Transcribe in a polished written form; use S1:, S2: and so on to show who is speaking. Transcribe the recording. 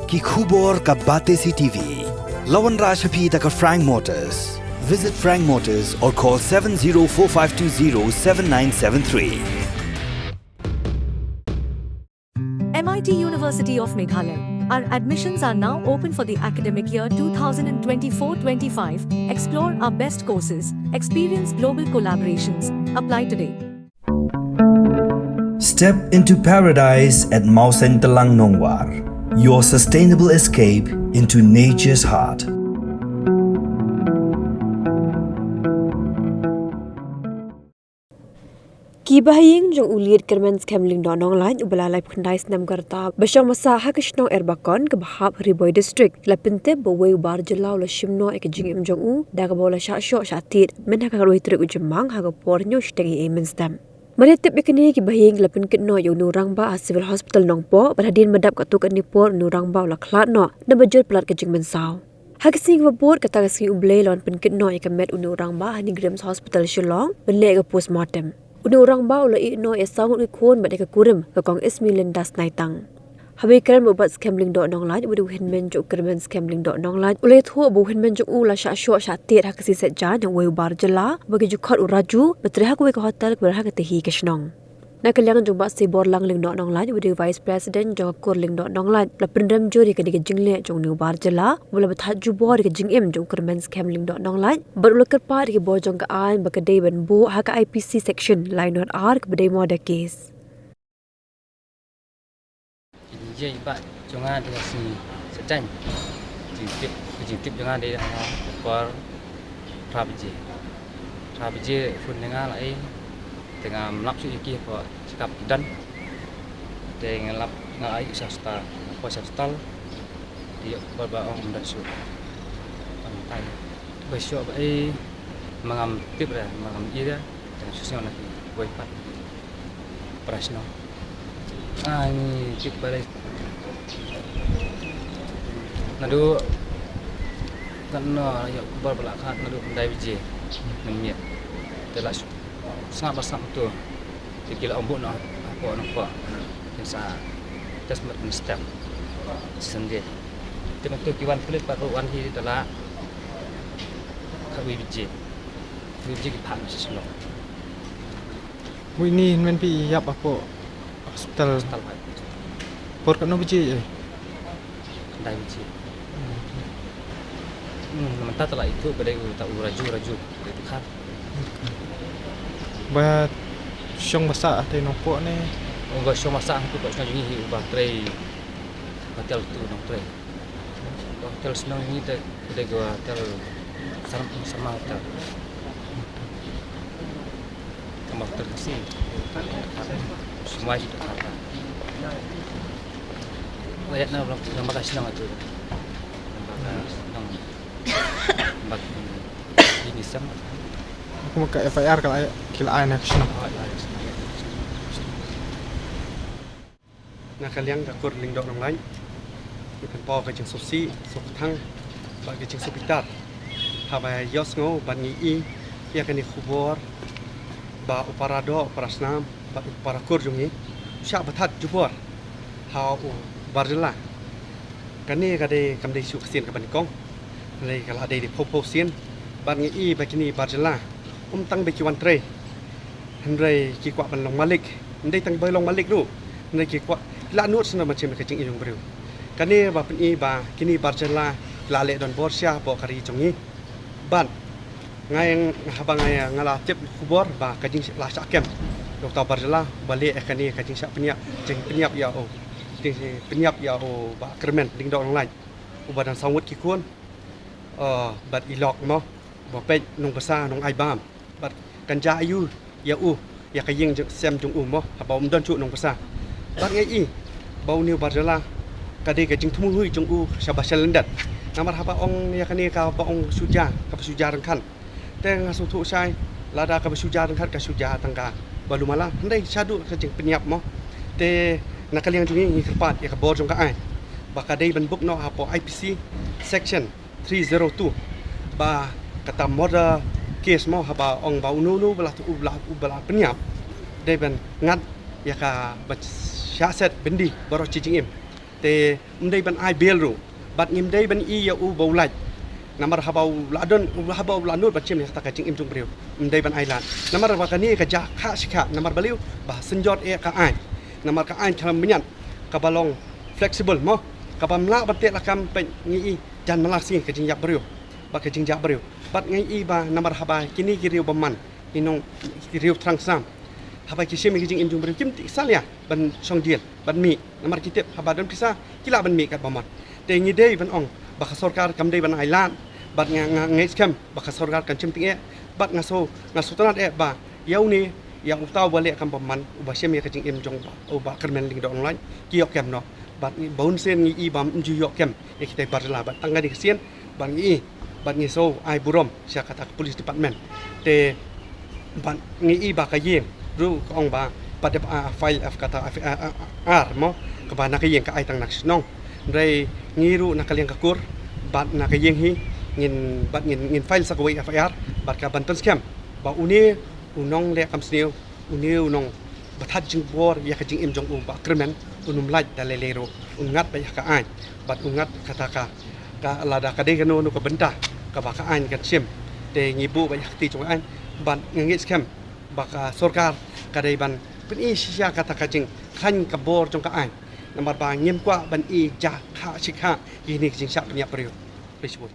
S1: ki khubor ka bate CTV. Lawan Rajhapi taka Frank Motors. Visit Frank Motors or call 7045207973.
S2: MIT University of Meghalaya. Our admissions are now open for the academic year 2024-25. Explore our best courses, experience global collaborations. Apply today.
S1: Step into paradise at Mausen Telang Nongwar, your sustainable escape into nature's heart.
S3: Kibahing jong uliat kermens kemling donong lain ubalalai pendai senam garta bersama masaha kesnong erbakon ke bahab Riboy District lapinte bawe ubar jelau la shimno ekejing im jong u da ka bola syok syatit men ha ka roi trek ujemang ha ka pornyo shtengi emenstam. Meretip yakini kibahing lapin ketno yo nurang ba civil hospital nongpo berhadin medap ka tu ka nipor nurang ba la klat no na bejur pelat kejing mensau. Hagising vabot kata kasing ublei lawan penket no ikamet unurang ba hani Grims Hospital Shillong benle ka postmortem. Unu orang bau la ino e sangut ikon mat ka kurim ka kong ismi lindas naitang. Habi keren bubat scambling dot nong laj udu hinmen juk kermen scambling dot nong laj ulai thu bu hinmen juk ula sya syo sya tit ha kasi set jan yang wei bar jela bagi jukot uraju betre ha ku ke hotel ku ha ka tehi kesnong. Na kaliang jumba si bor lang ling dot nong laj udu vice president jong kur ling dot nong laj la pendam jori ka dige jingle jong ni bar jela bula bethat ju bor ke jing im jong kermen scambling dot nong laj berulak kerpa dige bor jong ka an ba ka dei ban bu ha ka IPC section line not r ke bedai moda case.
S4: Jadi pak jangan dengan si sejan jintip jangan dia per rabje pun dengan lai dengan lap su iki po sikap dan dengan lap ngai sasta po sasta dia berbaong dan su pantai besok ai mangam tip dah mangam dia dan susun lagi buat pat prasno ini tip balai nadu karena ya berbelakat nadu pendai biji menyiap telah sangat besar tu dikira ombuk nak apa nampak bisa just step sendiri tengok tu kiwan kulit pakai wan hi telah kawi biji kipan sesuatu
S5: ini men pi yap apa hospital por kan no biji
S4: pendai biji mentah telah itu badai tak raju dari dekat
S5: ba syong masak te nopo ne
S4: enggak syong masak tu kok senang ni ubah tray hotel tu nong tray hotel senang ni te badai gua hotel sama hotel tambah terkasih semua itu kata lihat nama kasih nama tu bak ini sama
S5: aku mau ke FIR kalau kila ay na kesno
S6: na kaliang ka kur ling dok nong lain ikan po ka jing sosi sok thang ba ka jing sopitar ha ba yos ngo ban ni i ya kan ni khubor ba uparado prasnam ba uparakur jungi sya bathat jubor ha u barjela kan ni ka de kam de su ksin ka ban kong le kala de pho sien ban ni i ba kini barjela tang bekiwan tre hendrai ki kwa ban long malik ndai tang bai long malik ru ndai ki kwa la nut sna macam ka jing ilung bru kani ba pen i ba kini barjela la le don borsia bo kari jongi ban ngai habang ngai ngala tip kubor ba ka jing la sa kem doktor barjela balik kani ka jing sa peniap jing peniap ya o jing peniap ya o ba kermen ding dok long lain ubadan sawut ki kun bat ilok mo ba pe nong basa nong ai bam bat kanja ayu ya ya kaying sem jung mo ba don chu nong pasa bat ngai i bau new barjala kade ka jing thumu hui jung syabasal lendat namar haba ong ya kani ka ba ong suja ka suja rangkan teng asu thu sai lada ka suja rangkan ka suja tangka balu mala ndai sadu ka jing penyap mo te nakaliang jungi ngi kerpat ya ka bor jung ka ai ba kade ban book no hapo IPC section 302 ba kata moda case mau haba ong bau nulu belah tu belah penyap dai ban ngat ya ka ba syaset bendi baro cicing im te mdai ban ai belru bat ngimdai ban I ya u baulaj namar habau ladon habau lanut bacim ya kata kacing imjung beriu mdai ban ai lan namar bakani ka ja kha sikha namar baliu bah senjot ka ai namar ka ai cham minyan ka balong flexible mo ka pamla batek lakam pen ngi jan malasi ka jing yak beriu ba ka jing jak beriu bat ngai ba namar haba kini kiriu baman inong kiriu trangsam haba kisim ki jing imjung beriu kim ti salia ban song diel ban mi namar kitep haba don pisa kila ban mi kat baman te ngi dei ban ong baka sorkar kam dei ban ailan bat ngai skam baka sorkar kan chim tinge bat ngaso tanat ba yau ni yang utau balik kam paman uba syem ya kacing im jong uba kermen ling do online kiok kem no bat ni baun sen ngi I bam ju yok kem e kita barla bat tangga di kesien ban ngi bat ngi so ai burom sia kata police department te ban ngi ba ka yeng ru ong ba pada file f kata r mo ka ba na ka yeng ka ai tang nak snong dai ngiru nakaliang kakur bat na ka yeng hi ngin file sa kawai FIR bat ka banton scam ba uni unong le kam sneu uni unong bathat jing bor ya ka jing im jong u ba kremen unum laj dalelero ungat ba ya ka ai bat ungat kata ka lada ka de kanu nu ka benta ka ba ka ai ka sim te ngibu ba ya ti jong ai ban ngit scam ba ka sorkar ka dai ban pen I sia kata ka jing khan ka bor jong ka ai namar ba ngim kwa ban I ja kha sikha ini jing sak nya priu Facebook